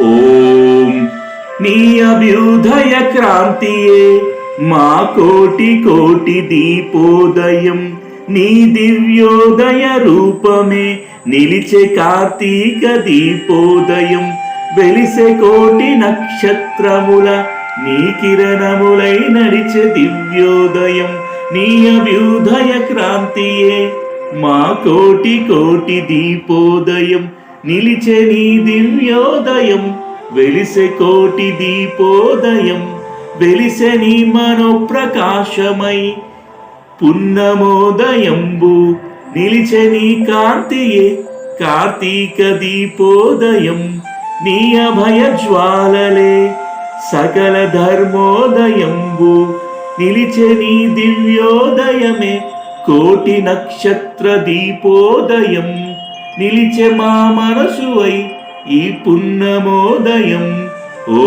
ఓం నీ అభ్యుదయ క్రాంతియే మా కోటి కోటి దీపోదయం, నీ దివ్యోదయ రూపమే నిలిచే కార్తీక దీపోదయం. వెలిసే కోటి నక్షత్రముల నీ కిరణములై నడిచే దివ్యోదయం. నీ అభ్యుదయ క్రాంతియే మా కోటి కోటి దీపోదయం, నిలిచే నీ దివ్యోదయం. వెలిసే కోటి దీపోదయం, వెలిసే నీ మనోప్రకాశమై పున్నమోదయంబు. నిలిచే నీ కాంతియే కార్తీక దీపోదయం. నీ అభయ జ్వాలలే సకల ధర్మోదయంబు. నిలిచే నీ దివ్యోదయమే కోటి నక్షత్ర దీపోదయం. నిలిచే మా మనసువై ఈ పున్నమోదయం. ఓ